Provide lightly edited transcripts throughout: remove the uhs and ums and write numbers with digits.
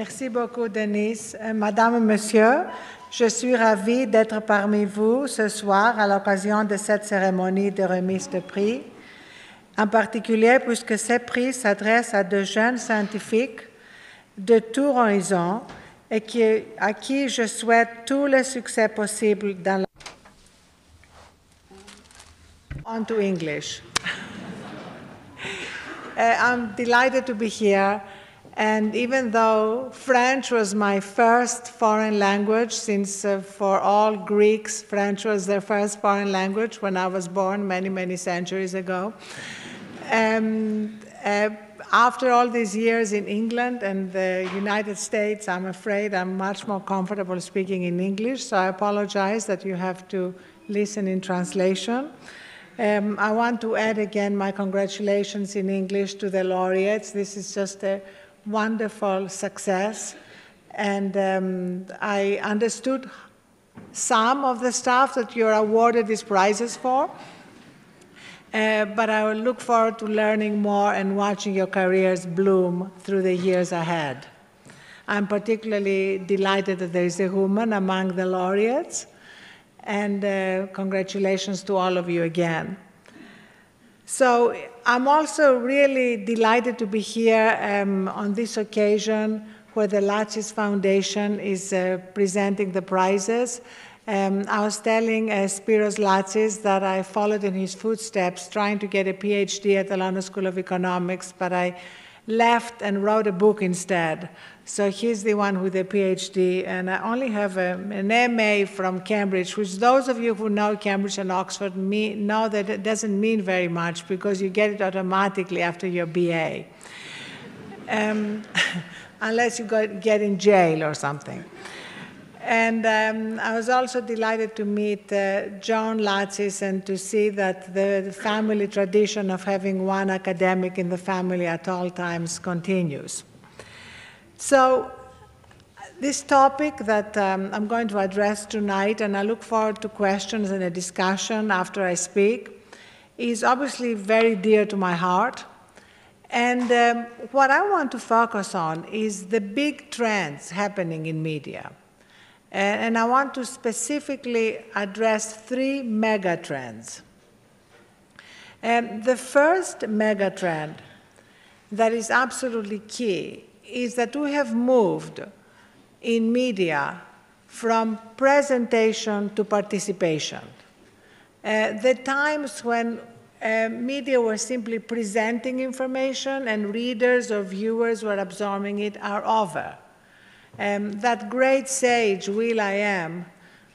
Merci beaucoup, Denise. Madame et Monsieur, je suis ravie d'être parmi vous ce soir à l'occasion de cette cérémonie de remise de prix, en particulier puisque ces prix s'adressent à de jeunes scientifiques de tout horizon et à qui je souhaite tout le succès possible dans la... On to English. I'm delighted to be here, and even though French was my first foreign language, since for all Greeks, French was their first foreign language when I was born many centuries ago, after all these years in England and the United States, I'm afraid I'm much more comfortable speaking in English, so I apologize that you have to listen in translation. I want to add again my congratulations in English to the laureates. This is just a wonderful success. And I understood some of the stuff that you're awarded these prizes for. But I will look forward to learning more and watching your careers bloom through the years ahead. I'm particularly delighted that there is a woman among the laureates, and congratulations to all of you again. So I'm also really delighted to be here on this occasion where the Latsis Foundation is presenting the prizes. I was telling Spiros Latsis that I followed in his footsteps trying to get a PhD at the London School of Economics, but I left and wrote a book instead. So he's the one with the PhD, and I only have an MA from Cambridge, which those of you who know Cambridge and Oxford know that it doesn't mean very much because you get it automatically after your BA, unless you get in jail or something. And I was also delighted to meet John Latsis and to see that the family tradition of having one academic in the family at all times continues. So this topic that I'm going to address tonight, and I look forward to questions and a discussion after I speak, is obviously very dear to my heart. And what I want to focus on is the big trends happening in media. And I want to specifically address three megatrends. The first megatrend that is absolutely key is that we have moved in media from presentation to participation. The times when media were simply presenting information and readers or viewers were absorbing it are over. That great sage, Will.I.Am,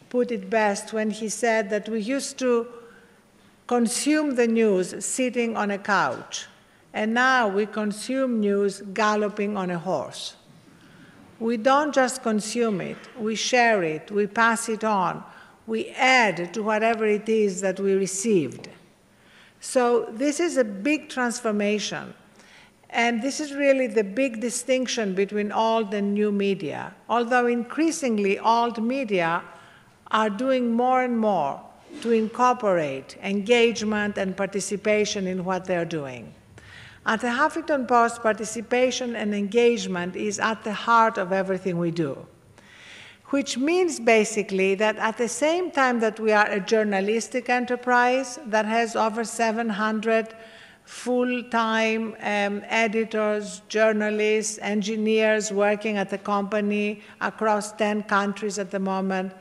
put it best when he said that we used to consume the news sitting on a couch, and now we consume news galloping on a horse. We don't just consume it, we share it, we pass it on, we add to whatever it is that we received. So this is a big transformation. And this is really the big distinction between old and new media, although increasingly old media are doing more and more to incorporate engagement and participation in what they're doing. At the Huffington Post, participation and engagement is at the heart of everything we do, which means basically that at the same time that we are a journalistic enterprise that has over 700 full-time editors, journalists, engineers working at the company across 10 countries at the moment.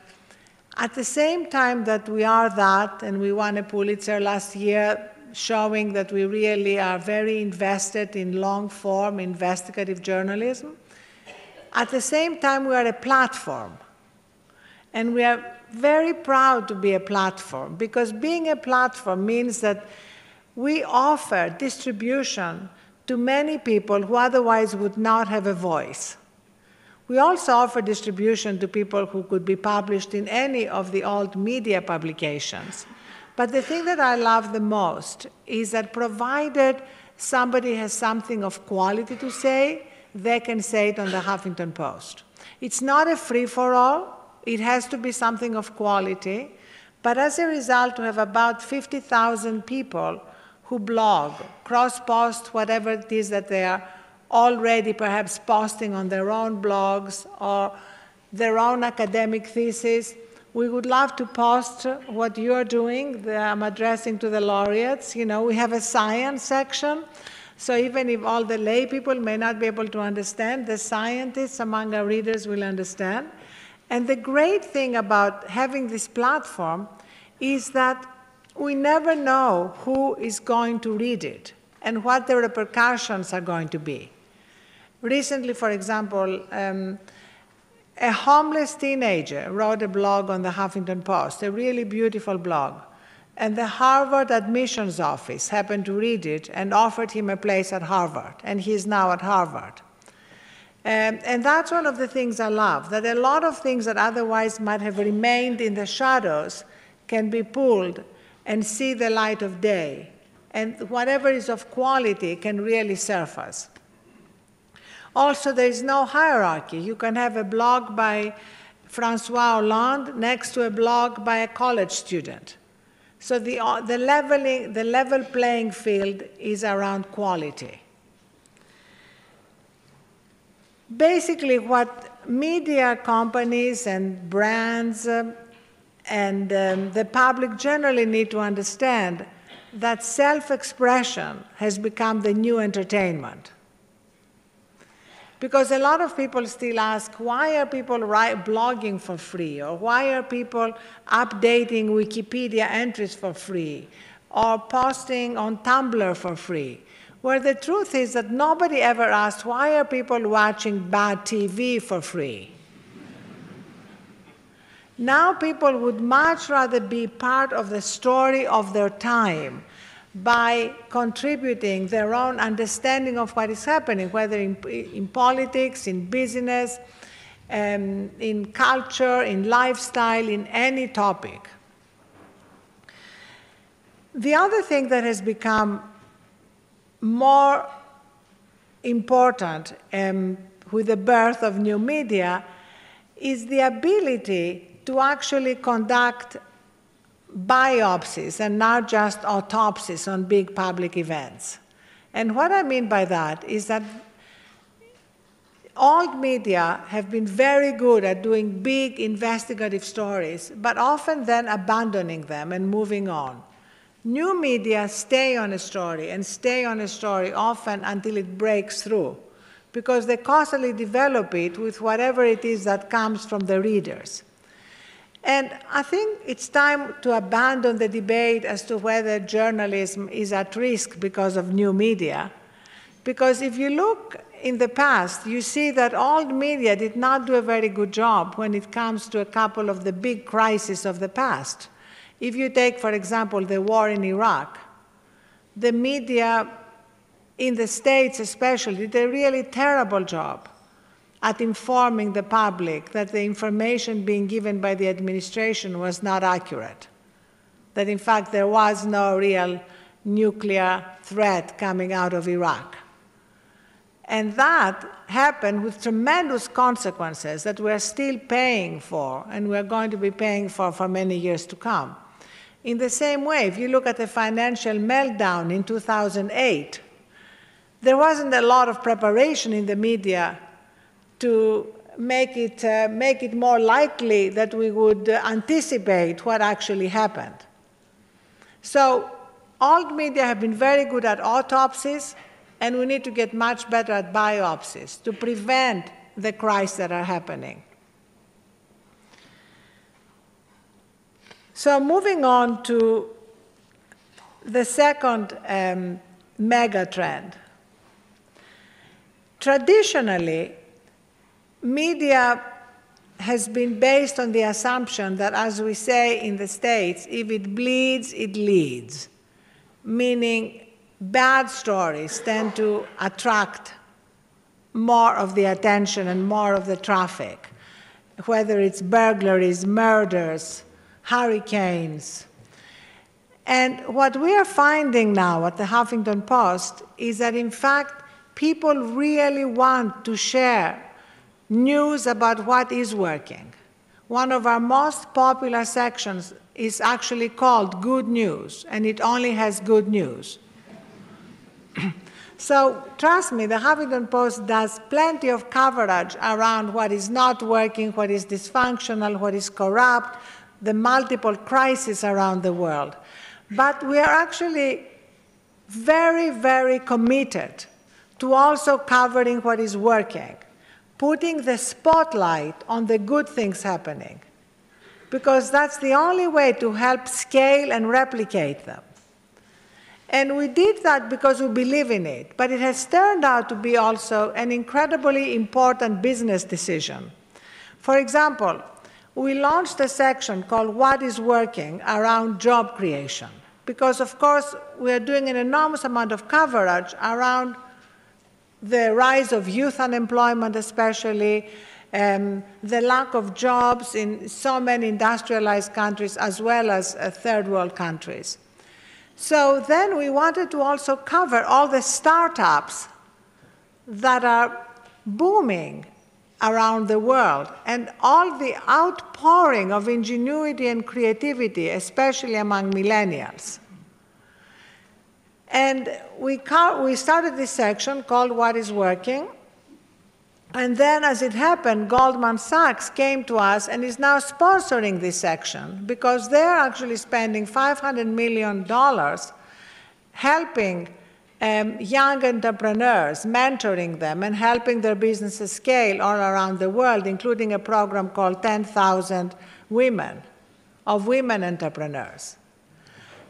At the same time that we are that, and we won a Pulitzer last year showing that we really are very invested in long-form investigative journalism, at the same time we are a platform. And we are very proud to be a platform, because being a platform means that we offer distribution to many people who otherwise would not have a voice. We also offer distribution to people who could be published in any of the old media publications. But the thing that I love the most is that provided somebody has something of quality to say, they can say it on the Huffington Post. It's not a free-for-all. It has to be something of quality. But as a result, we have about 50,000 people who blog, cross-post whatever it is that they are already perhaps posting on their own blogs or their own academic thesis. We would love to post what you're doing. I'm addressing to the laureates. You know, we have a science section, so even if all the lay people may not be able to understand, the scientists among our readers will understand. And the great thing about having this platform is that we never know who is going to read it and what the repercussions are going to be. Recently, for example, a homeless teenager wrote a blog on the Huffington Post, a really beautiful blog. And the Harvard admissions office happened to read it and offered him a place at Harvard, and he's now at Harvard. And that's one of the things I love, that a lot of things that otherwise might have remained in the shadows can be pulled and see the light of day. And whatever is of quality can really surface. Also, there is no hierarchy. You can have a blog by François Hollande next to a blog by a college student. So the level playing field is around quality. Basically, what media companies and brands and the public generally need to understand that self-expression has become the new entertainment. Because a lot of people still ask, why are people blogging for free? Or why are people updating Wikipedia entries for free? Or posting on Tumblr for free? Where the truth is that nobody ever asked, why are people watching bad TV for free? Now people would much rather be part of the story of their time by contributing their own understanding of what is happening, whether in politics, in business, in culture, in lifestyle, in any topic. The other thing that has become more important with the birth of new media is the ability to actually conduct biopsies and not just autopsies on big public events. And what I mean by that is that old media have been very good at doing big investigative stories, but often then abandoning them and moving on. New media stay on a story and stay on a story often until it breaks through, because they constantly develop it with whatever it is that comes from the readers. And I think it's time to abandon the debate as to whether journalism is at risk because of new media. Because if you look in the past, you see that old media did not do a very good job when it comes to a couple of the big crises of the past. If you take, for example, the war in Iraq, the media in the States especially did a really terrible job at informing the public that the information being given by the administration was not accurate, that in fact there was no real nuclear threat coming out of Iraq. And that happened with tremendous consequences that we're still paying for, and we're going to be paying for many years to come. In the same way, if you look at the financial meltdown in 2008, there wasn't a lot of preparation in the media to make it more likely that we would anticipate what actually happened. So old media have been very good at autopsies, and we need to get much better at biopsies to prevent the crises that are happening. So moving on to the second mega trend. Traditionally, media has been based on the assumption that, as we say in the States, if it bleeds, it leads, meaning bad stories tend to attract more of the attention and more of the traffic, whether it's burglaries, murders, hurricanes. And what we are finding now at the Huffington Post is that, in fact, people really want to share news about what is working. One of our most popular sections is actually called Good News, and it only has good news. So trust me, the Huffington Post does plenty of coverage around what is not working, what is dysfunctional, what is corrupt, the multiple crises around the world. But we are actually very, very committed to also covering what is working, putting the spotlight on the good things happening, because that's the only way to help scale and replicate them. And we did that because we believe in it, but it has turned out to be also an incredibly important business decision. For example, we launched a section called What is Working around job creation, because of course we are doing an enormous amount of coverage around the rise of youth unemployment especially, the lack of jobs in so many industrialized countries as well as third world countries. So then we wanted to also cover all the startups that are booming around the world and all the outpouring of ingenuity and creativity, especially among millennials. And we started this section called What is Working. And then, as it happened, Goldman Sachs came to us and is now sponsoring this section because they're actually spending $500 million helping young entrepreneurs, mentoring them, and helping their businesses scale all around the world, including a program called 10,000 Women, of women entrepreneurs.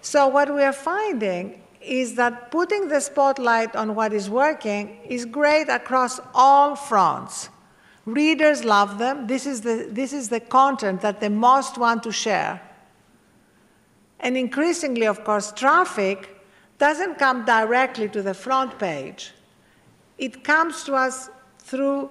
So what we are finding is that putting the spotlight on what is working is great across all fronts. Readers love them. This is the content that they most want to share. And increasingly, of course, traffic doesn't come directly to the front page. It comes to us through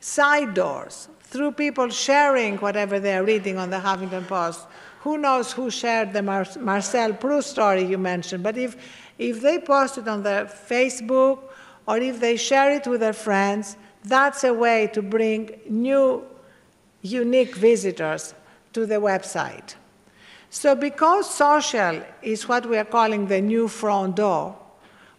side doors, through people sharing whatever they're reading on the Huffington Post. Who knows who shared the Marcel Proust story you mentioned, but if they post it on their Facebook or if they share it with their friends, that's a way to bring new, unique visitors to the website. So because social is what we are calling the new front door,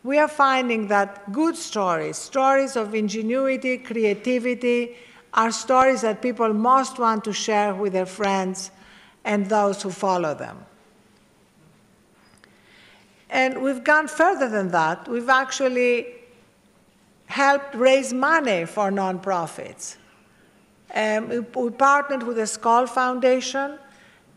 we are finding that good stories, stories of ingenuity, creativity, are stories that people most want to share with their friends and those who follow them. And we've gone further than that. We've actually helped raise money for nonprofits. We partnered with the Skoll Foundation,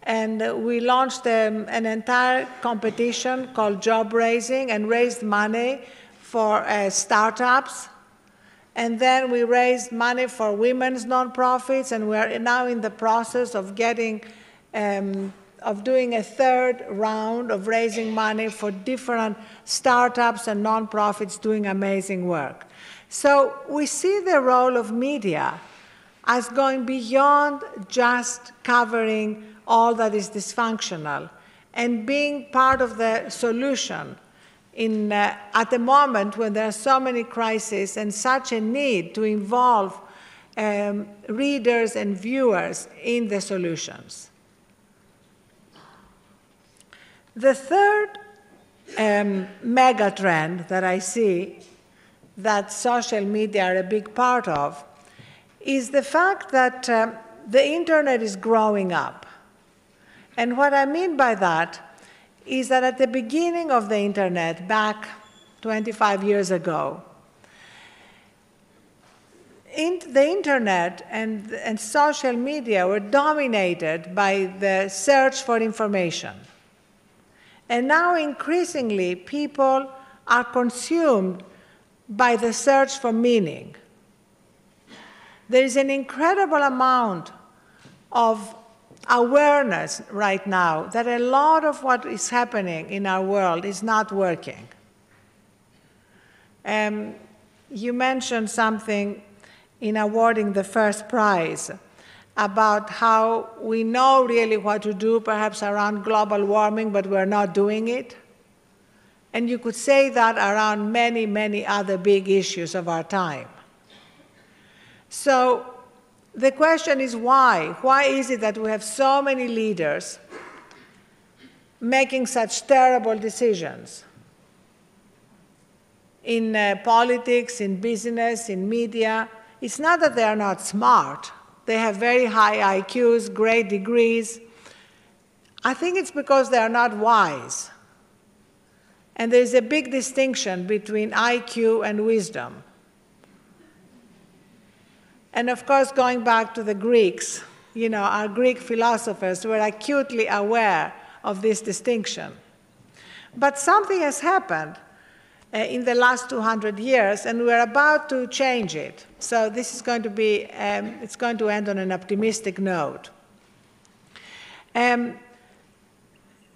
and we launched an entire competition called Job Raising and raised money for startups. And then we raised money for women's nonprofits, and we are now in the process of getting of doing a third round of raising money for different startups and nonprofits doing amazing work. So we see the role of media as going beyond just covering all that is dysfunctional and being part of the solution at a moment when there are so many crises and such a need to involve readers and viewers in the solutions. The third mega trend that I see that social media are a big part of is the fact that the internet is growing up. And what I mean by that is that at the beginning of the internet, back 25 years ago, the internet and social media were dominated by the search for information. And now increasingly, people are consumed by the search for meaning. There is an incredible amount of awareness right now that a lot of what is happening in our world is not working. You mentioned something in awarding the first prize about how we know really what to do, perhaps around global warming, but we're not doing it. And you could say that around many, many other big issues of our time. So the question is why? Why is it that we have so many leaders making such terrible decisions? in politics, in business, in media. It's not that they are not smart. They have very high IQs, great degrees. I think it's because they are not wise. And there's a big distinction between IQ and wisdom. And of course, going back to the Greeks, our Greek philosophers were acutely aware of this distinction. But something has happened in the last 200 years, and we're about to change it. So this is going to be, it's going to end on an optimistic note.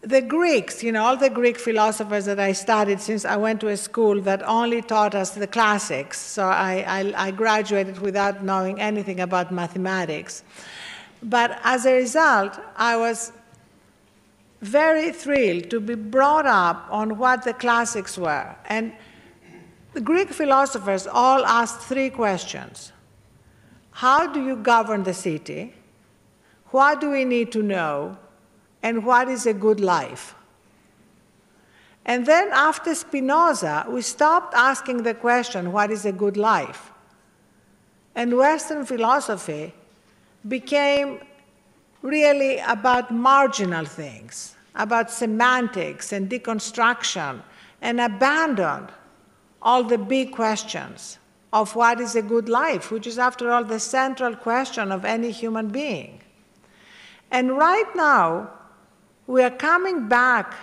The Greeks, all the Greek philosophers that I studied since I went to a school that only taught us the classics, so I graduated without knowing anything about mathematics. But as a result, I was very thrilled to be brought up on what the classics were. And the Greek philosophers all asked three questions. How do you govern the city? What do we need to know? And what is a good life? And then after Spinoza, we stopped asking the question, what is a good life? And Western philosophy became really about marginal things, about semantics and deconstruction, and abandoned all the big questions of what is a good life, which is, after all, the central question of any human being. And right now, we are coming back,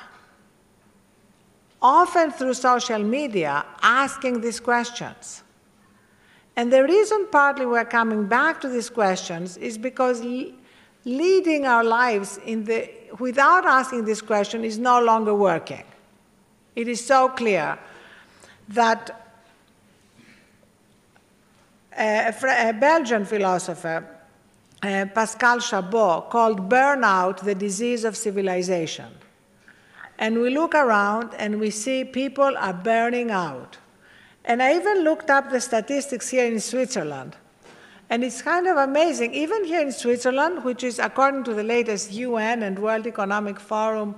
often through social media, asking these questions. And the reason partly we're coming back to these questions is because leading our lives without asking this question is no longer working. It is so clear that a Belgian philosopher, Pascal Chabot, called burnout the disease of civilization. And we look around and we see people are burning out. And I even looked up the statistics here in Switzerland. And it's kind of amazing, even here in Switzerland, which is, according to the latest UN and World Economic Forum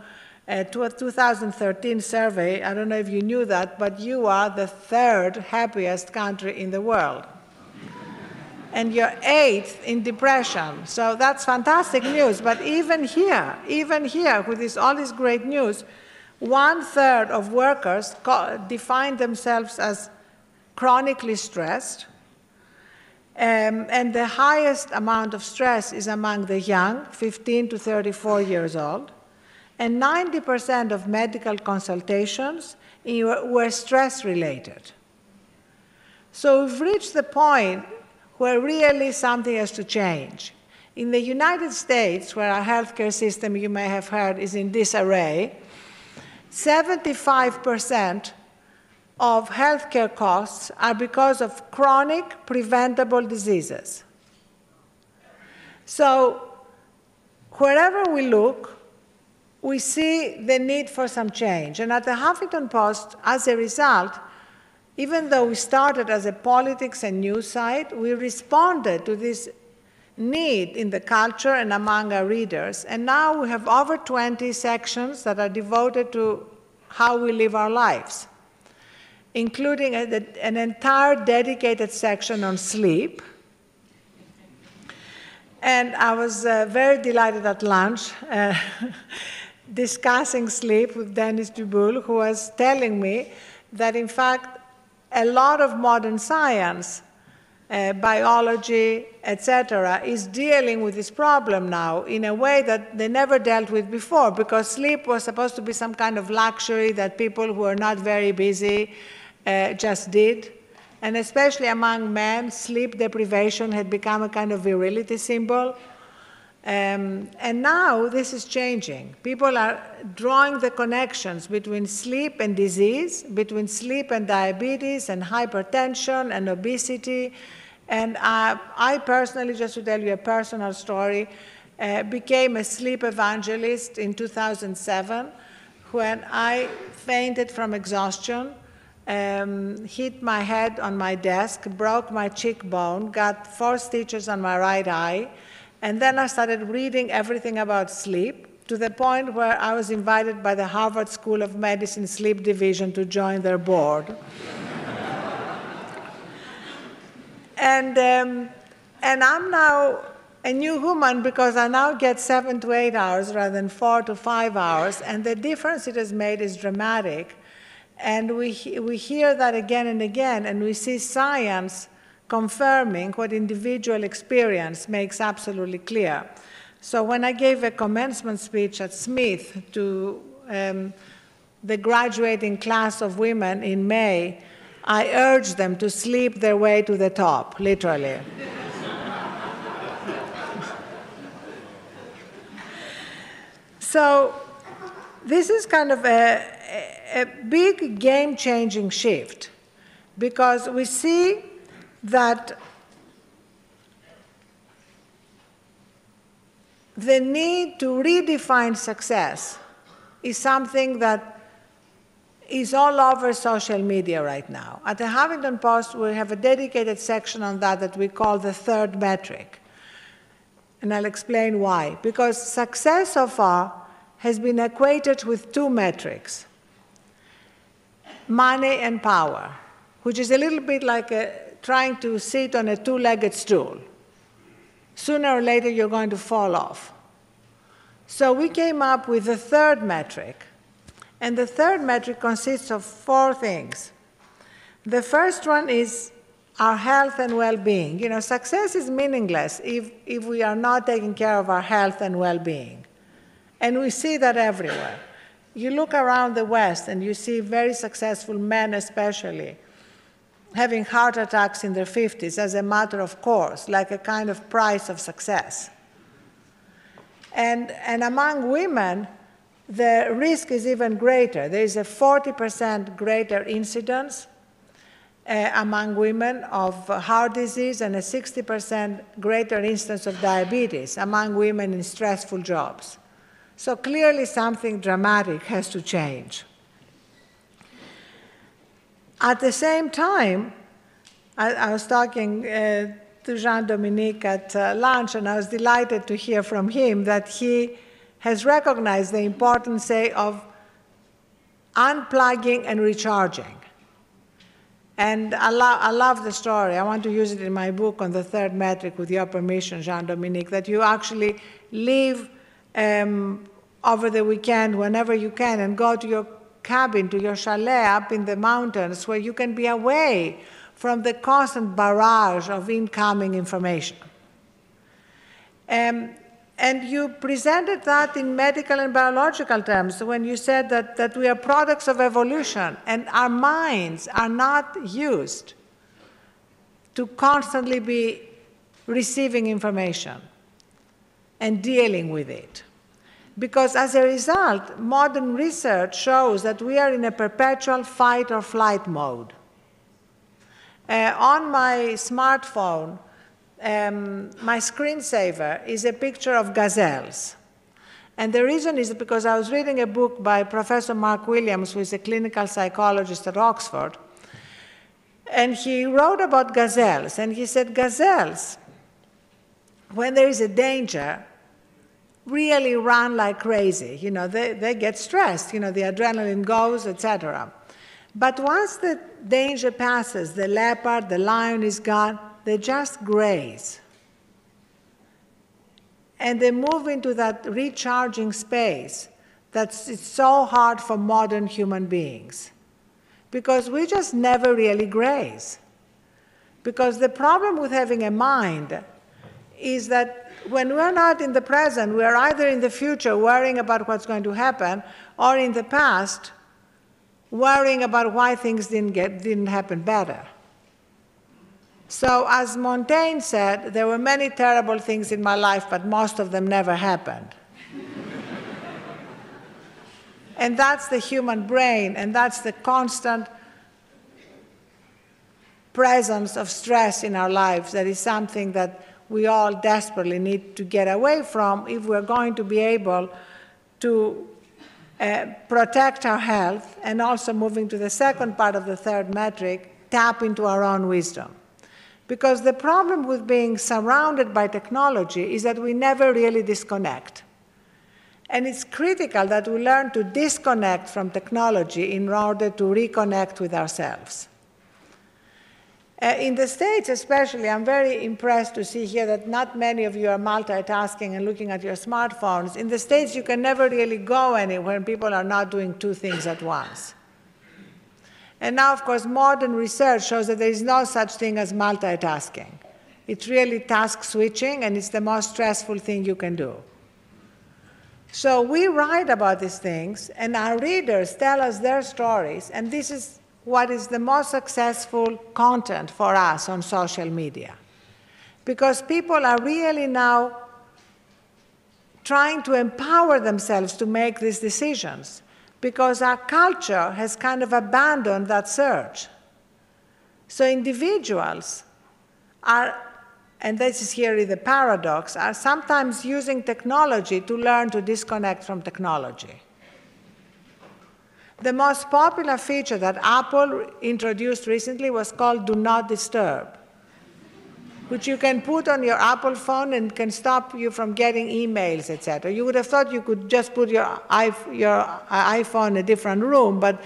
2013 survey, I don't know if you knew that, but you are the third happiest country in the world. And you're 8th in depression. So that's fantastic news. But even here, with all this great news, 1/3 of workers define themselves as chronically stressed. And the highest amount of stress is among the young, 15 to 34 years old. And 90% of medical consultations were stress-related. So we've reached the point where really something has to change. In the United States, where our healthcare system, you may have heard, is in disarray, 75% of healthcare costs are because of chronic preventable diseases. So wherever we look, we see the need for some change. And at the Huffington Post, as a result, even though we started as a politics and news site, we responded to this need in the culture and among our readers. And now we have over 20 sections that are devoted to how we live our lives, including an entire dedicated section on sleep. And I was very delighted at lunch discussing sleep with Dennis Duboul, who was telling me that, in fact, a lot of modern science, biology, etc., is dealing with this problem now in a way that they never dealt with before, because sleep was supposed to be some kind of luxury that people who are not very busy just did. And especially among men, sleep deprivation had become a kind of virility symbol. And now this is changing. People are drawing the connections between sleep and disease, between sleep and diabetes and hypertension and obesity. And I personally, just to tell you a personal story, became a sleep evangelist in 2007 when I fainted from exhaustion, hit my head on my desk, broke my cheekbone, got 4 stitches on my right eye, and then I started reading everything about sleep, to the point where I was invited by the Harvard School of Medicine Sleep Division to join their board. And I'm now a new woman because I now get 7 to 8 hours rather than 4 to 5 hours, and the difference it has made is dramatic. And we hear that again and again, and we see science confirming what individual experience makes absolutely clear. So when I gave a commencement speech at Smith to the graduating class of women in May, I urged them to sleep their way to the top, literally. So this is kind of a big game-changing shift, because we see that the need to redefine success is something that is all over social media right now. At the Huffington Post, we have a dedicated section on that we call the third metric. And I'll explain why. Because success so far has been equated with 2 metrics: money and power, which is a little bit like trying to sit on a 2-legged stool. Sooner or later, you're going to fall off. So we came up with the third metric. And the third metric consists of 4 things. The first one is our health and well-being. You know, success is meaningless if we are not taking care of our health and well-being. And we see that everywhere. You look around the West and you see very successful men especially having heart attacks in their 50s as a matter of course, like a kind of price of success. And among women, the risk is even greater. There is a 40% greater incidence among women of heart disease and a 60% greater instance of diabetes among women in stressful jobs. So clearly something dramatic has to change. At the same time, I was talking to Jean-Dominique at lunch, and I was delighted to hear from him that he has recognized the importance, say, of unplugging and recharging. And I love the story. I want to use it in my book on the third metric, with your permission, Jean-Dominique, that you actually leave over the weekend whenever you can and go to your cabin, to your chalet up in the mountains where you can be away from the constant barrage of incoming information. And you presented that in medical and biological terms when you said that we are products of evolution and our minds are not used to constantly be receiving information and dealing with it. Because as a result, modern research shows that we are in a perpetual fight or flight mode. On my smartphone, my screensaver is a picture of gazelles. And the reason is because I was reading a book by Professor Mark Williams, who is a clinical psychologist at Oxford, and he wrote about gazelles, and he said gazelles, when there is a danger, really run like crazy. You know, they get stressed, you know, the adrenaline goes, etc. But once the danger passes, the leopard, the lion is gone, they just graze. And they move into that recharging space that's so hard for modern human beings. Because we just never really graze. Because the problem with having a mind is that when we're not in the present, we're either in the future worrying about what's going to happen, or in the past worrying about why things didn't happen better. So as Montaigne said, there were many terrible things in my life, but most of them never happened. And that's the human brain, and that's the constant presence of stress in our lives. That is something that we all desperately need to get away from if we're going to be able to protect our health, and also, moving to the second part of the third metric, tap into our own wisdom. Because the problem with being surrounded by technology is that we never really disconnect. And it's critical that we learn to disconnect from technology in order to reconnect with ourselves. In the States especially, I'm very impressed to see here that not many of you are multitasking and looking at your smartphones. In the States, you can never really go anywhere when people are not doing two things at once. And now, of course, modern research shows that there is no such thing as multitasking. It's really task switching, and it's the most stressful thing you can do. So we write about these things, and our readers tell us their stories, and this is what is the most successful content for us on social media. Because people are really now trying to empower themselves to make these decisions, because our culture has kind of abandoned that search. So individuals are, and this is here the paradox, are sometimes using technology to learn to disconnect from technology. The most popular feature that Apple introduced recently was called Do Not Disturb, which you can put on your Apple phone and can stop you from getting emails, etc. You would have thought you could just put your iPhone in a different room, but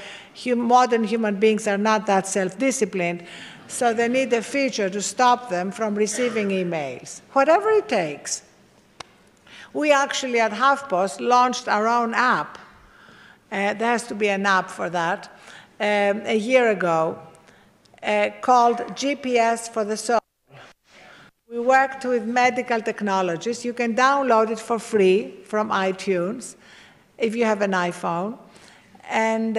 modern human beings are not that self-disciplined, so they need a feature to stop them from receiving emails. Whatever it takes. We actually at HuffPost launched our own app. There has to be an app for that, a year ago, called GPS for the Soul. We worked with medical technologists. You can download it for free from iTunes if you have an iPhone. And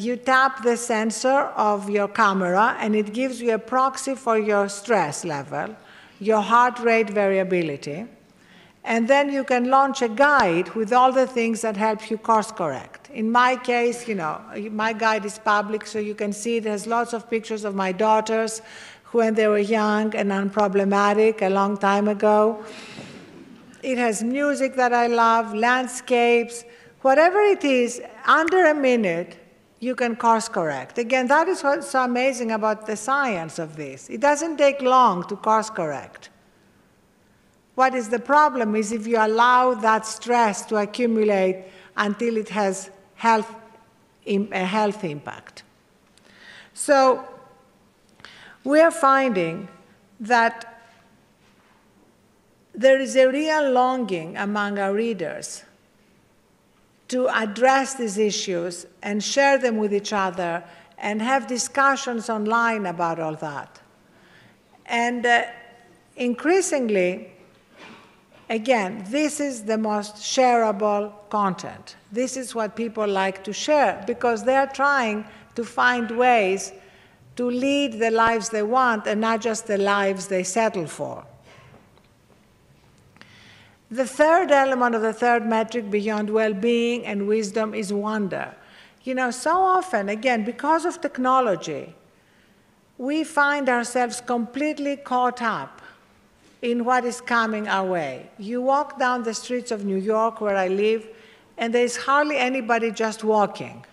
you tap the sensor of your camera, and it gives you a proxy for your stress level, your heart rate variability. And then you can launch a guide with all the things that help you course correct. In my case, my guide is public, so you can see it has lots of pictures of my daughters when they were young and unproblematic a long time ago. It has music that I love, landscapes, whatever it is, under a minute, you can course correct. Again, that is what's so amazing about the science of this. It doesn't take long to course correct. What is the problem is if you allow that stress to accumulate until it has a health impact. So we are finding that there is a real longing among our readers to address these issues and share them with each other and have discussions online about all that. And increasingly, again, this is the most shareable content. This is what people like to share because they're trying to find ways to lead the lives they want and not just the lives they settle for. The third element of the third metric beyond well-being and wisdom is wonder. So often, again, because of technology, we find ourselves completely caught up in what is coming our way. You walk down the streets of New York, where I live, and there's hardly anybody just walking.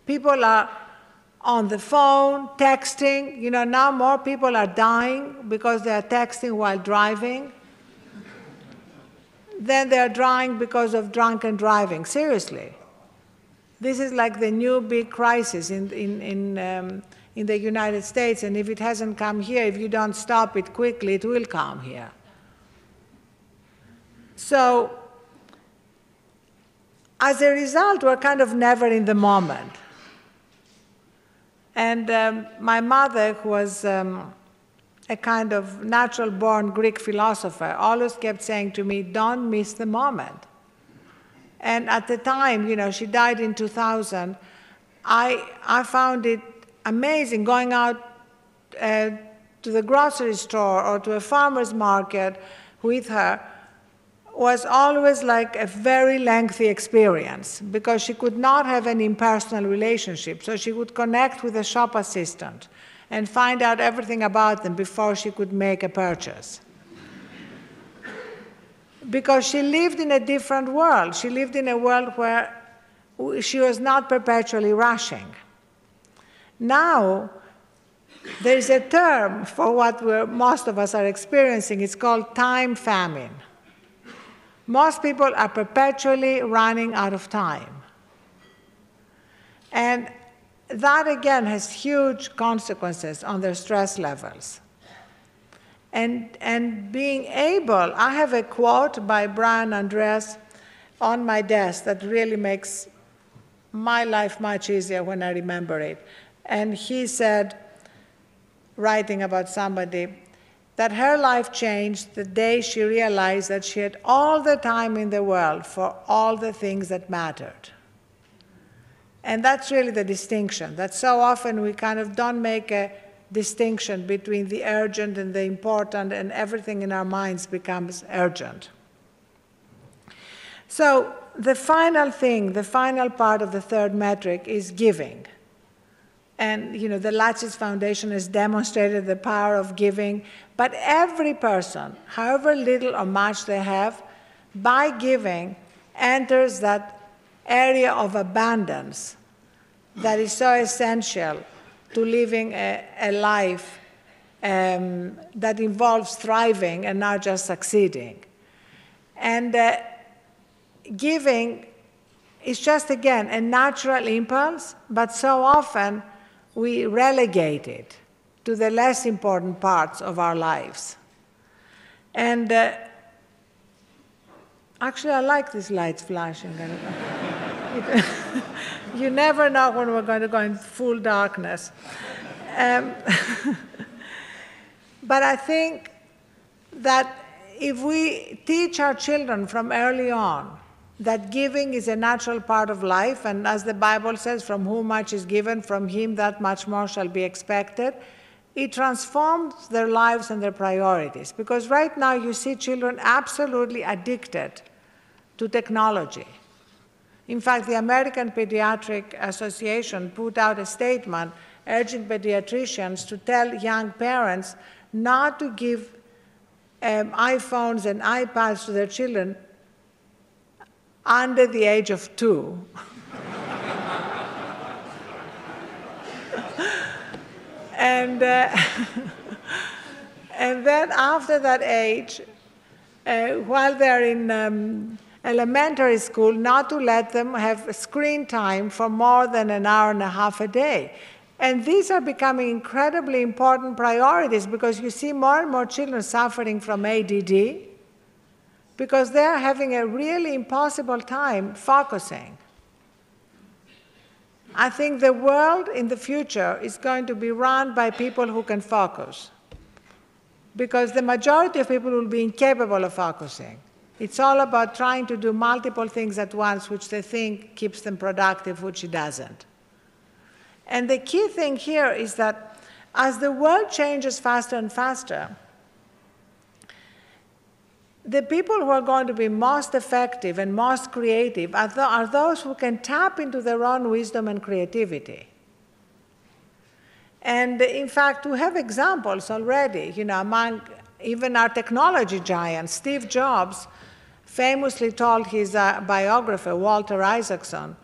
People are on the phone, texting. Now more people are dying because they are texting while driving than they are dying because of drunken driving. Seriously. This is like the new big crisis in the United States, and if it hasn't come here, if you don't stop it quickly, it will come here. So, as a result, we're kind of never in the moment. And my mother, who was a kind of natural-born Greek philosopher, always kept saying to me, don't miss the moment. And at the time, she died in 2000, I found it amazing going out to the grocery store or to a farmer's market with her was always like a very lengthy experience because she could not have an impersonal relationship. So she would connect with a shop assistant and find out everything about them before she could make a purchase. Because she lived in a different world. She lived in a world where she was not perpetually rushing. Now, there is a term for what most of us are experiencing. It's called time famine. Most people are perpetually running out of time. And that again has huge consequences on their stress levels. And being able, I have a quote by Brian Andreas on my desk that really makes my life much easier when I remember it. And he said, writing about somebody, that her life changed the day she realized that she had all the time in the world for all the things that mattered. And that's really the distinction, that so often we kind of don't make a distinction between the urgent and the important, and everything in our minds becomes urgent. So the final thing, the final part of the third metric is giving. And the Latches Foundation has demonstrated the power of giving, but every person, however little or much they have, by giving enters that area of abundance that is so essential to living a life that involves thriving and not just succeeding. And giving is just, again, a natural impulse, but so often we relegate it to the less important parts of our lives. And actually, I like these lights flashing. You never know when we're going to go in full darkness. But I think that if we teach our children from early on that giving is a natural part of life, and as the Bible says, from whom much is given, from him that much more shall be expected, it transforms their lives and their priorities. Because right now you see children absolutely addicted to technology. In fact, the American Pediatric Association put out a statement urging pediatricians to tell young parents not to give iPhones and iPads to their children under the age of 2. And then after that age, while they're in elementary school, not to let them have screen time for more than an hour and a half a day. And these are becoming incredibly important priorities because you see more and more children suffering from ADD because they're having a really impossible time focusing. I think the world in the future is going to be run by people who can focus because the majority of people will be incapable of focusing. It's all about trying to do multiple things at once, which they think keeps them productive, which it doesn't. And the key thing here is that as the world changes faster and faster, the people who are going to be most effective and most creative are those who can tap into their own wisdom and creativity. And in fact, we have examples already, among even our technology giants. Steve Jobs famously told his biographer, Walter Isaacson,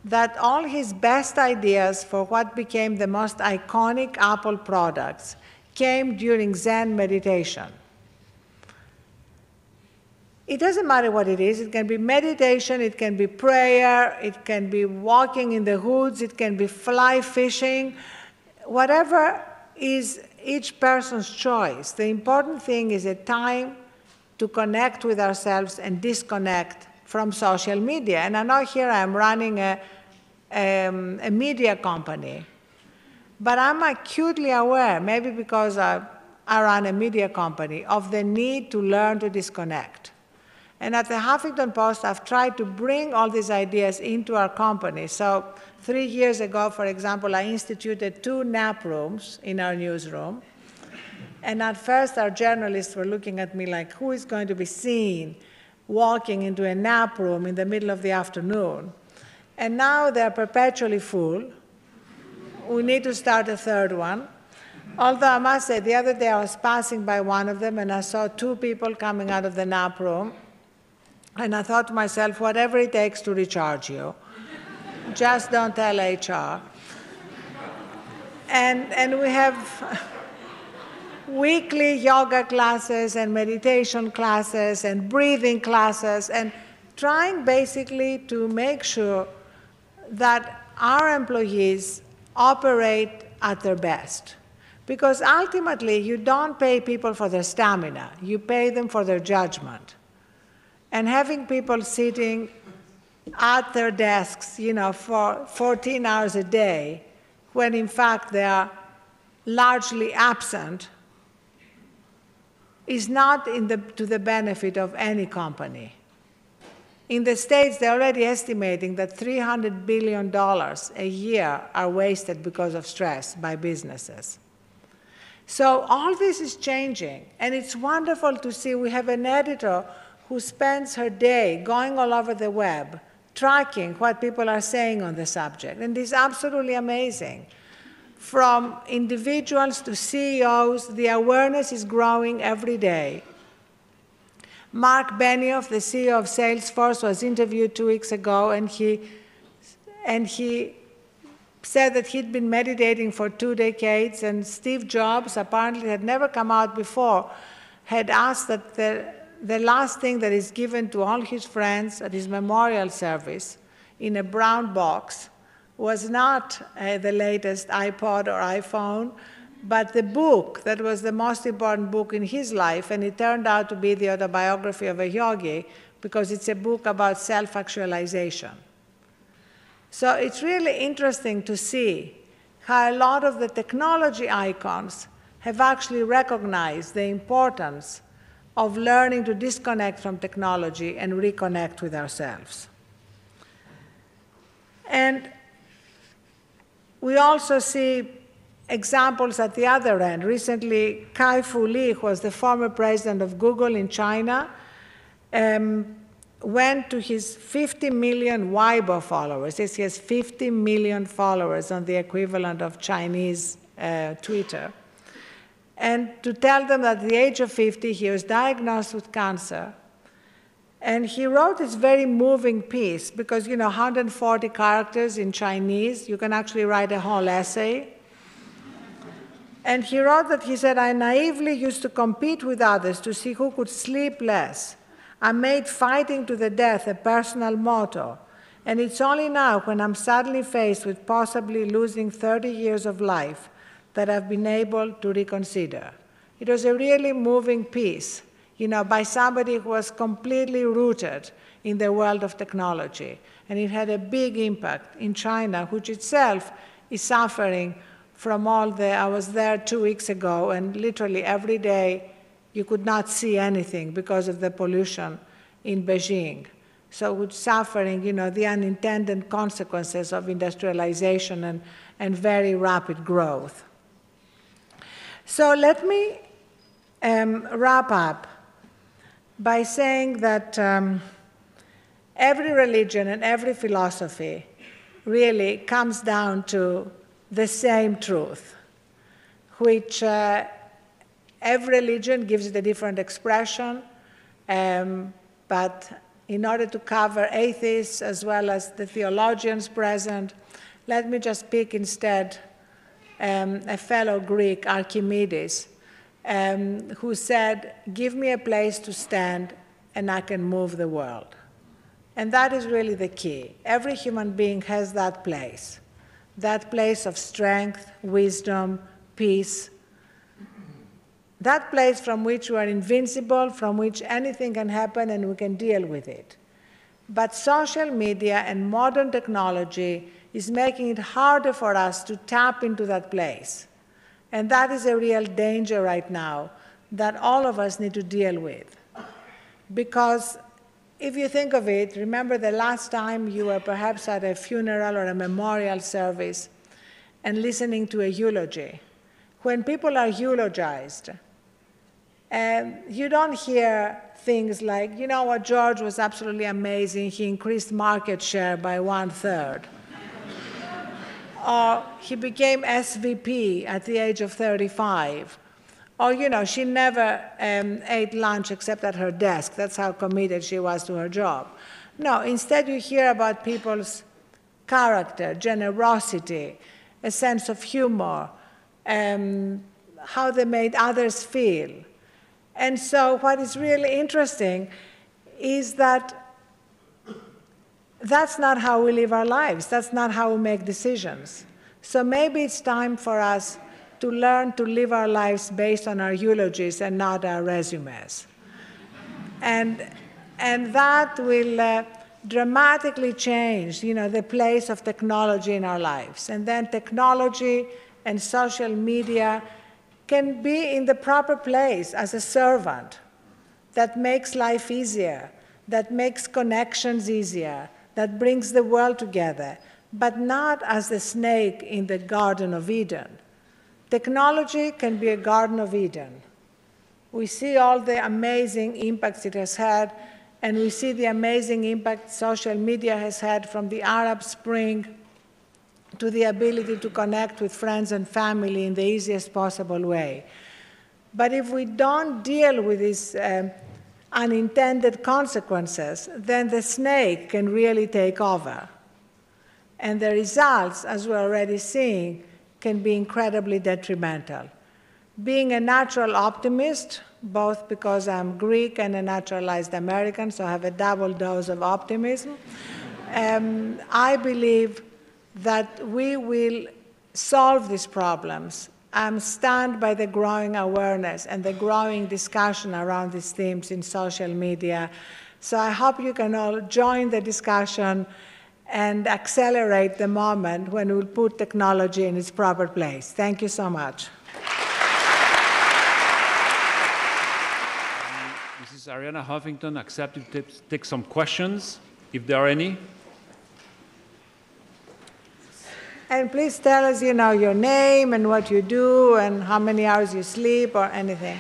that all his best ideas for what became the most iconic Apple products came during Zen meditation. It doesn't matter what it is. It can be meditation, it can be prayer, it can be walking in the woods, it can be fly fishing, whatever is each person's choice. The important thing is a time to connect with ourselves and disconnect from social media. And I know here I'm running a media company, but I'm acutely aware, maybe because I run a media company, of the need to learn to disconnect. And at the Huffington Post, I've tried to bring all these ideas into our company. So 3 years ago, for example, I instituted 2 nap rooms in our newsroom. And at first, our journalists were looking at me like, who is going to be seen walking into a nap room in the middle of the afternoon? And now they're perpetually full. We need to start a 3rd one. Although I must say, the other day I was passing by one of them and I saw 2 people coming out of the nap room. And I thought to myself, whatever it takes to recharge you, just don't tell HR. And we have weekly yoga classes and meditation classes and breathing classes, and trying basically to make sure that our employees operate at their best. Because ultimately, you don't pay people for their stamina, you pay them for their judgment. And having people sitting at their desks, for 14 hours a day, when in fact they are largely absent, is not to the benefit of any company. In the States, they're already estimating that $300 billion a year are wasted because of stress by businesses. So all this is changing, and it's wonderful to see we have an editor who spends her day going all over the web, tracking what people are saying on the subject, and it's absolutely amazing. From individuals to CEOs, the awareness is growing every day. Mark Benioff, the CEO of Salesforce, was interviewed 2 weeks ago, and he said that he'd been meditating for 2 decades, and Steve Jobs, apparently had never come out before, had asked that the last thing that is given to all his friends at his memorial service in a brown box was not the latest iPod or iPhone, but the book that was the most important book in his life, and it turned out to be the autobiography of a yogi, because it's a book about self-actualization. So it's really interesting to see how a lot of the technology icons have actually recognized the importance of learning to disconnect from technology and reconnect with ourselves. And we also see examples at the other end. Recently, Kai-Fu Lee, who was the former president of Google in China, went to his 50 million Weibo followers. He has 50 million followers on the equivalent of Chinese Twitter. And to tell them that at the age of 50, he was diagnosed with cancer. And he wrote this very moving piece, because, 140 characters in Chinese, you can actually write a whole essay. And he wrote that, he said, I naively used to compete with others to see who could sleep less. I made fighting to the death a personal motto. And it's only now, when I'm suddenly faced with possibly losing 30 years of life, that I've been able to reconsider. It was a really moving piece, by somebody who was completely rooted in the world of technology. And it had a big impact in China, which itself is suffering from I was there 2 weeks ago, and literally every day you could not see anything because of the pollution in Beijing. So it's suffering, the unintended consequences of industrialization and very rapid growth. So let me wrap up by saying that every religion and every philosophy really comes down to the same truth, which every religion gives it a different expression, but in order to cover atheists as well as the theologians present, let me just pick instead a fellow Greek, Archimedes, who said, give me a place to stand and I can move the world. And that is really the key. Every human being has that place of strength, wisdom, peace, that place from which we are invincible, from which anything can happen and we can deal with it. But social media and modern technology is making it harder for us to tap into that place. And that is a real danger right now that all of us need to deal with. Because if you think of it, remember the last time you were perhaps at a funeral or a memorial service and listening to a eulogy. When people are eulogized, you don't hear things like, what, George was absolutely amazing, he increased market share by 1/3. Or he became SVP at the age of 35. Or, she never ate lunch except at her desk. That's how committed she was to her job. No, instead you hear about people's character, generosity, a sense of humor, how they made others feel. And so what is really interesting is that that's not how we live our lives. That's not how we make decisions. So maybe it's time for us to learn to live our lives based on our eulogies and not our resumes. And that will dramatically change, the place of technology in our lives. And then technology and social media can be in the proper place as a servant that makes life easier, that makes connections easier, that brings the world together, but not as the snake in the Garden of Eden. Technology can be a Garden of Eden. We see all the amazing impacts it has had, and we see the amazing impact social media has had, from the Arab Spring to the ability to connect with friends and family in the easiest possible way. But if we don't deal with these unintended consequences, then the snake can really take over. And the results, as we're already seeing, can be incredibly detrimental. Being a natural optimist, both because I'm Greek and a naturalized American, so I have a double dose of optimism, I believe that we will solve these problems. I'm stunned by the growing awareness and the growing discussion around these themes in social media. So I hope you can all join the discussion and accelerate the moment when we'll put technology in its proper place. Thank you so much. Mrs. Ariana Huffington accepted to take some questions, if there are any. And please tell us, your name and what you do and how many hours you sleep or anything.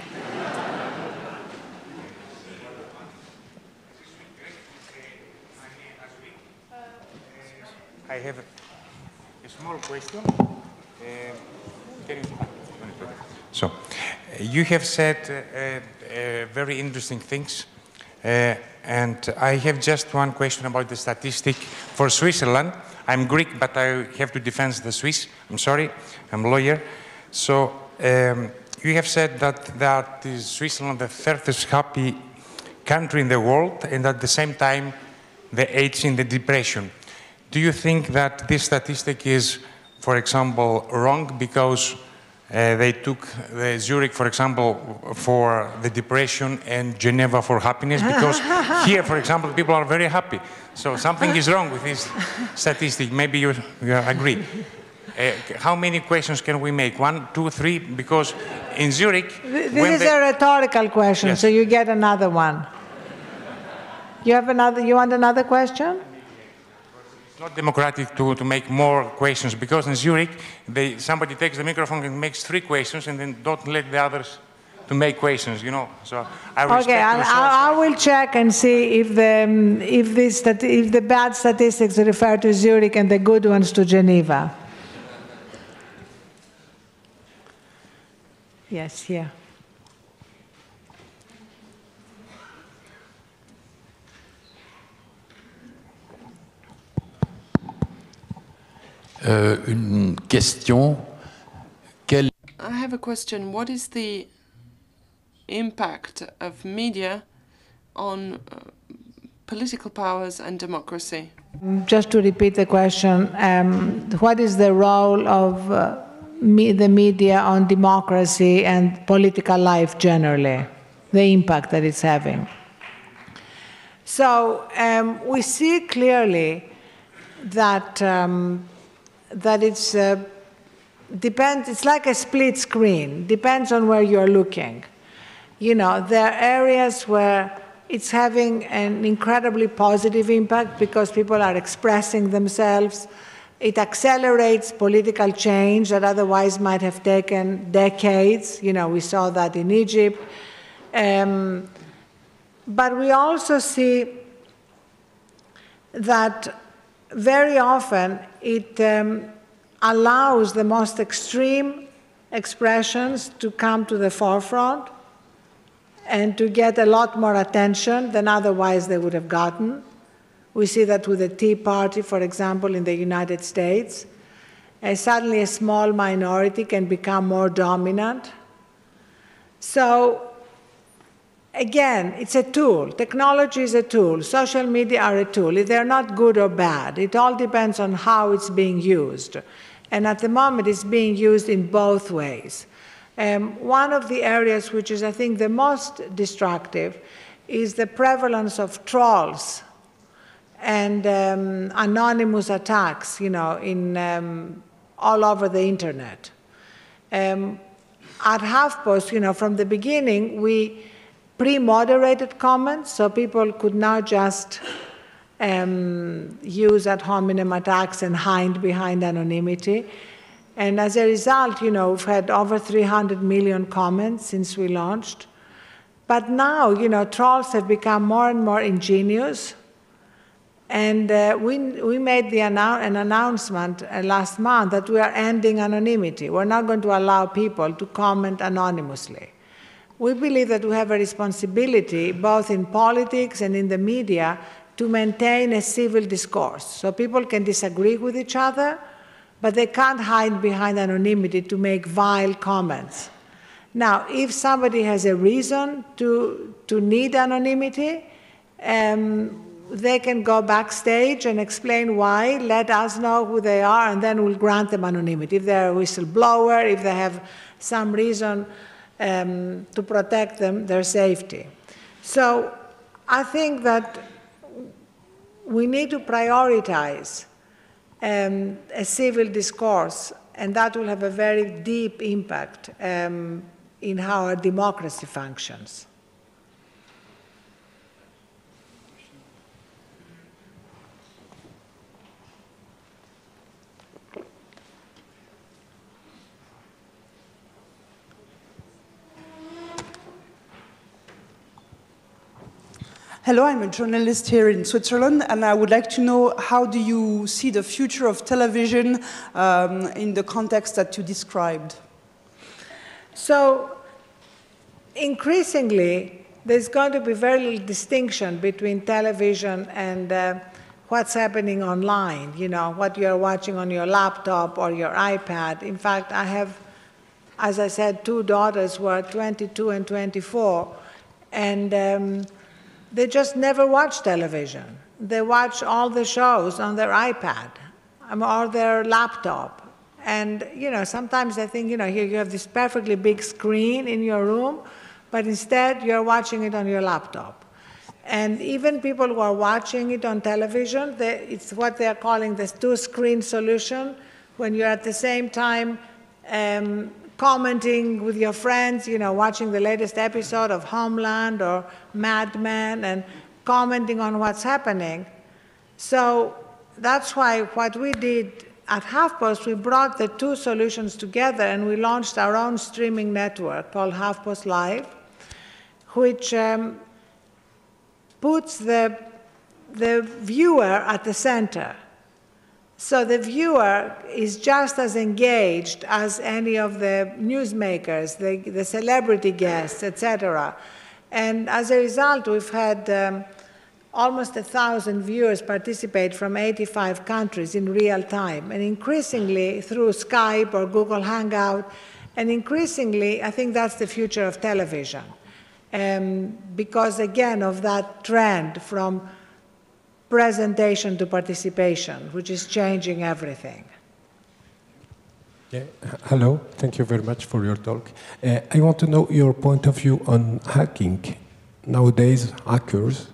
I have a small question. So, you have said very interesting things, and I have just one question about the statistic for Switzerland. I'm Greek, but I have to defend the Swiss. I'm sorry, I'm a lawyer. So, you have said that is Switzerland the third happy country in the world, and at the same time, the AIDS in the depression. Do you think that this statistic is, for example, wrong because they took Zurich, for example, for the depression and Geneva for happiness? Because here, for example, people are very happy. So something is wrong with this statistic. Maybe you agree. How many questions can we make? 1, 2, 3? Because in Zurich... This is a rhetorical question, yes. So you get another one. You want another question? It's not democratic to make more questions, because in Zurich, somebody takes the microphone and makes 3 questions and then don't let the others to make questions, So I respect I will check and see if the bad statistics refer to Zurich and the good ones to Geneva. Yes, here. Une question. I have a question. What is the impact of media on political powers and democracy? Just to repeat the question, what is the role of the media on democracy and political life generally, the impact that it's having? So we see clearly that it's like a split screen, depends on where you're looking. There are areas where it's having an incredibly positive impact because people are expressing themselves. It accelerates political change that otherwise might have taken decades. We saw that in Egypt. But we also see that very often it allows the most extreme expressions to come to the forefront and to get a lot more attention than otherwise they would have gotten. We see that with the Tea Party, for example, in the United States. Suddenly a small minority can become more dominant. So, again, it's a tool. Technology is a tool. Social media are a tool. They're not good or bad. It all depends on how it's being used. And at the moment, it's being used in both ways. One of the areas which is, I think, the most destructive is the prevalence of trolls and anonymous attacks, you know, all over the internet. At HuffPost, you know, from the beginning, we pre-moderated comments, so people could not just use ad hominem attacks and hide behind anonymity. And as a result, you know, we've had over 300 million comments since we launched. But now, you know, trolls have become more and more ingenious. And we made an announcement last month that we are ending anonymity. We're not going to allow people to comment anonymously. We believe that we have a responsibility, both in politics and in the media, to maintain a civil discourse. So people can disagree with each other, but they can't hide behind anonymity to make vile comments. Now, if somebody has a reason to need anonymity, they can go backstage and explain why, let us know who they are, and then we'll grant them anonymity. If they're a whistleblower, if they have some reason to protect their safety. So I think that we need to prioritize a civil discourse, and that will have a very deep impact in how our democracy functions. Hello, I'm a journalist here in Switzerland, and I would like to know, how do you see the future of television in the context that you described? So, increasingly, there's going to be very little distinction between television and what's happening online, you know, what you're watching on your laptop or your iPad. In fact, I have, as I said, two daughters who are 22 and 24, and they just never watch television. They watch all the shows on their iPad or their laptop. And, you know, sometimes I think, you know, here you have this perfectly big screen in your room, but instead you're watching it on your laptop. And even people who are watching it on television, it's what they're calling the two-screen solution, when you're at the same time commenting with your friends, you know, watching the latest episode of Homeland or Mad Men and commenting on what's happening. So that's why what we did at HuffPost, we brought the two solutions together and we launched our own streaming network called HuffPost Live, which puts the viewer at the center. So the viewer is just as engaged as any of the newsmakers, the celebrity guests, etc. And as a result, we've had almost 1,000 viewers participate from 85 countries in real time, and increasingly through Skype or Google Hangout, and increasingly, I think that's the future of television, because again of that trend from presentation to participation, which is changing everything. Yeah. Hello, thank you very much for your talk. I want to know your point of view on hacking. Nowadays, hackers,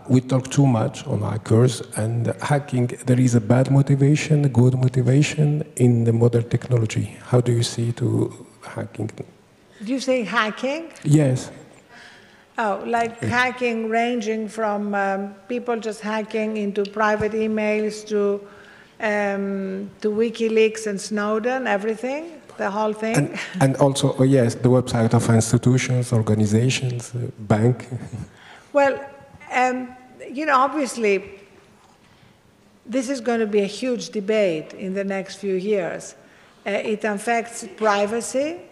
we talk too much on hackers, and hacking, there is a bad motivation, a good motivation in the modern technology. How do you see to hacking? Do you say hacking? Yes. Oh, like hacking ranging from people just hacking into private emails to WikiLeaks and Snowden, everything, the whole thing? And also, oh yes, the website of institutions, organizations, bank. Well, you know, obviously, this is going to be a huge debate in the next few years. It affects privacy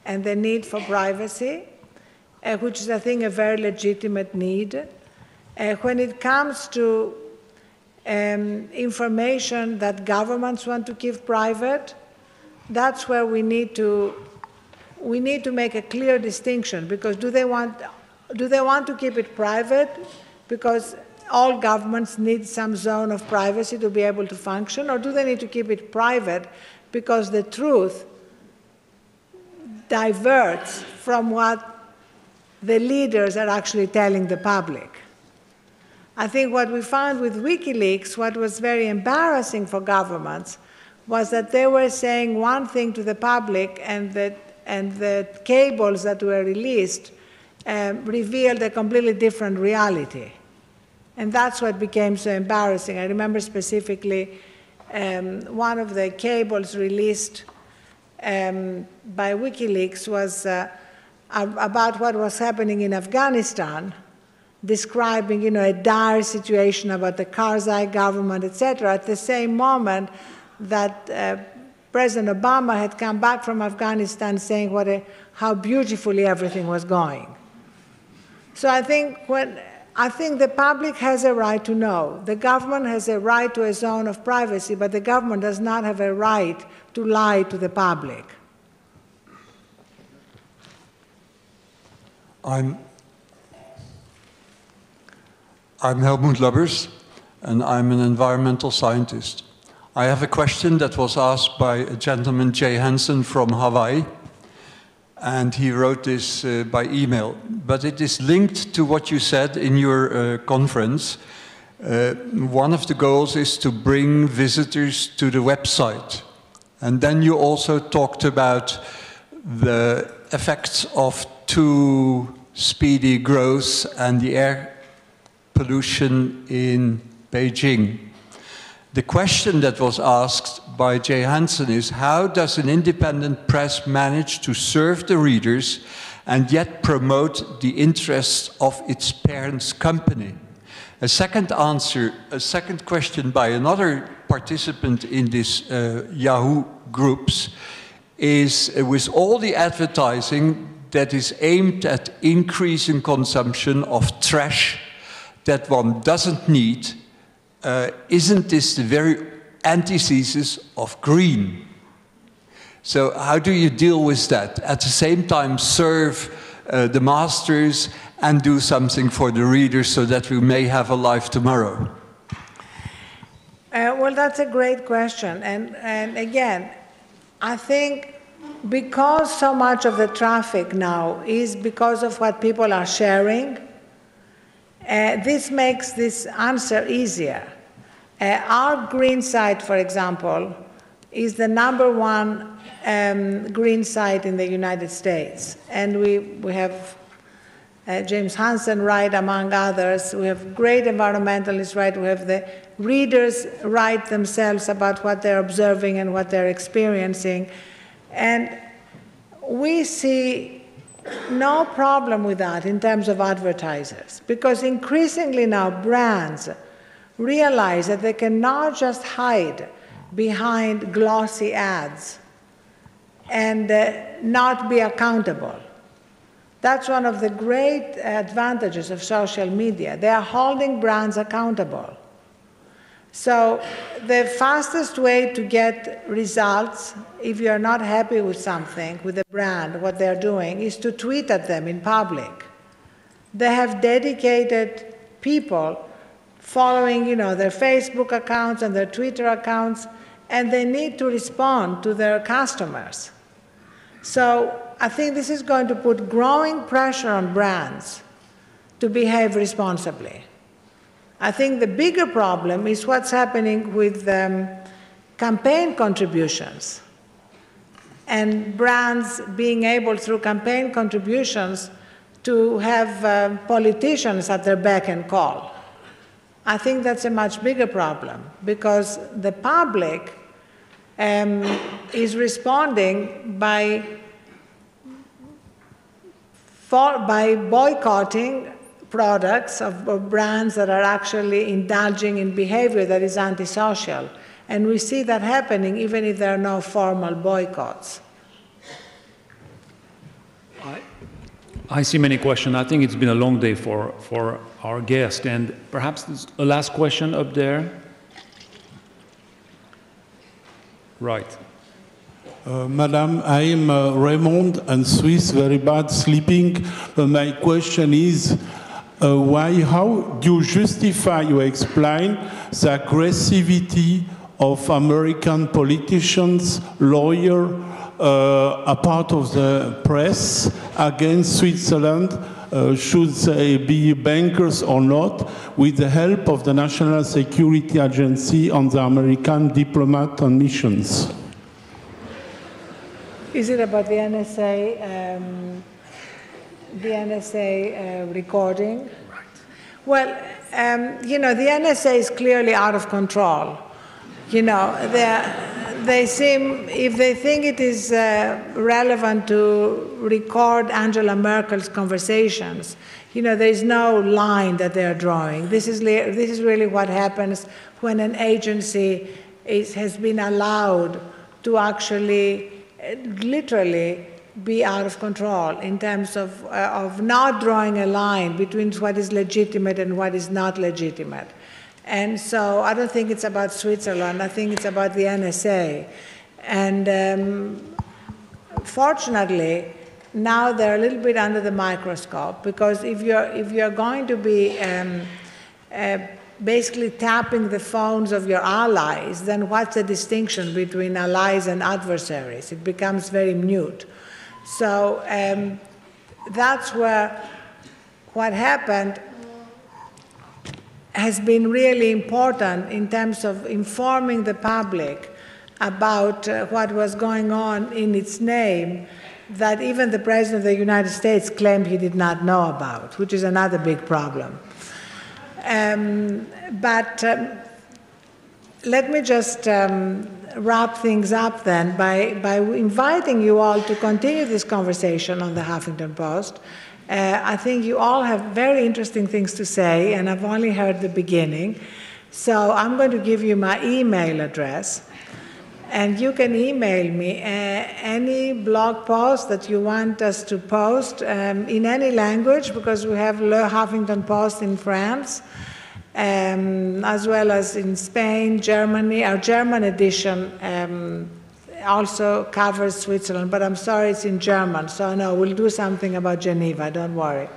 and the need for privacy, which is, I think, a very legitimate need. When it comes to information that governments want to keep private, that's where we need to make a clear distinction, because do they want to keep it private because all governments need some zone of privacy to be able to function, or do they need to keep it private because the truth diverts from what the leaders are actually telling the public? I think what we found with WikiLeaks, what was very embarrassing for governments, was that they were saying one thing to the public, and the cables that were released revealed a completely different reality. And that's what became so embarrassing. I remember specifically one of the cables released by WikiLeaks was about what was happening in Afghanistan, describing, a dire situation about the Karzai government, etc., at the same moment that President Obama had come back from Afghanistan saying how beautifully everything was going. So I think the public has a right to know. The government has a right to a zone of privacy, but the government does not have a right to lie to the public. I'm Helmut Lubbers, and I'm an environmental scientist. I have a question that was asked by a gentleman, Jay Hansen from Hawaii, and he wrote this by email. But it is linked to what you said in your conference. One of the goals is to bring visitors to the website. And then you also talked about the effects of too speedy growth and the air pollution in Beijing. The question that was asked by Jay Hansen is, how does an independent press manage to serve the readers and yet promote the interests of its parent company? A second question by another participant in this Yahoo groups is, with all the advertising that is aimed at increasing consumption of trash that one doesn't need, isn't this the very antithesis of green? So how do you deal with that? At the same time serve the masters and do something for the readers so that we may have a life tomorrow? Well, that's a great question. And again, I think because so much of the traffic now is because of what people are sharing, this makes this answer easier. Our green site, for example, is the #1 green site in the United States. And we have James Hansen write, among others. We have great environmentalists write. We have the readers write themselves about what they're observing and what they're experiencing. And we see no problem with that in terms of advertisers, because increasingly now brands realize that they cannot just hide behind glossy ads and not be accountable. That's one of the great advantages of social media. They are holding brands accountable. So the fastest way to get results, if you're not happy with something, with a brand, what they're doing, is to tweet at them in public. They have dedicated people following, their Facebook accounts and their Twitter accounts, and they need to respond to their customers. So I think this is going to put growing pressure on brands to behave responsibly. I think the bigger problem is what's happening with campaign contributions and brands being able, through campaign contributions, to have politicians at their beck and call. I think that's a much bigger problem, because the public is responding by boycotting products of brands that are actually indulging in behavior that is antisocial. And we see that happening even if there are no formal boycotts. I see many questions. I think it's been a long day for our guest. And perhaps a last question up there. Right. Madam, I am Raymond and Swiss, very bad sleeping. My question is, how do you justify or explain the aggressivity of American politicians, lawyers, a part of the press against Switzerland, should they be bankers or not, with the help of the National Security Agency and the American diplomat on missions? Is it about the NSA recording? Right. Well, you know, the NSA is clearly out of control. You know, they seem, if they think it is relevant to record Angela Merkel's conversations, you know, there is no line that they are drawing. This is really what happens when an agency has been allowed to actually, literally, be out of control in terms of not drawing a line between what is legitimate and what is not legitimate. And so I don't think it's about Switzerland. I think it's about the NSA. And fortunately, now they're a little bit under the microscope, because if you're going to be basically tapping the phones of your allies, then what's the distinction between allies and adversaries? It becomes very mute. So that's where what happened has been really important in terms of informing the public about what was going on in its name, that even the President of the United States claimed he did not know about, which is another big problem. But let me just wrap things up then by inviting you all to continue this conversation on the Huffington Post. I think you all have very interesting things to say, and I've only heard the beginning. So I'm going to give you my email address, and you can email me any blog post that you want us to post in any language, because we have Le Huffington Post in France, as well as in Spain, Germany. Our German edition also covers Switzerland, but I'm sorry it's in German, so no, we'll do something about Geneva, don't worry.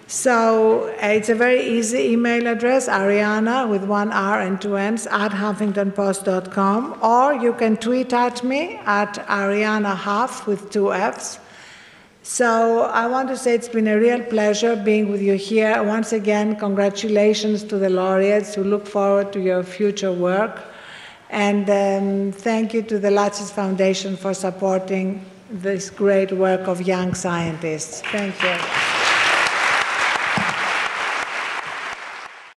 So it's a very easy email address, Ariana, with one R and two N's, @huffingtonpost.com, or you can tweet at me at Ariana Huff with two F's. So I want to say it's been a real pleasure being with you here. Once again, congratulations to the laureates. We look forward to your future work. And thank you to the Latsis Foundation for supporting this great work of young scientists. Thank you.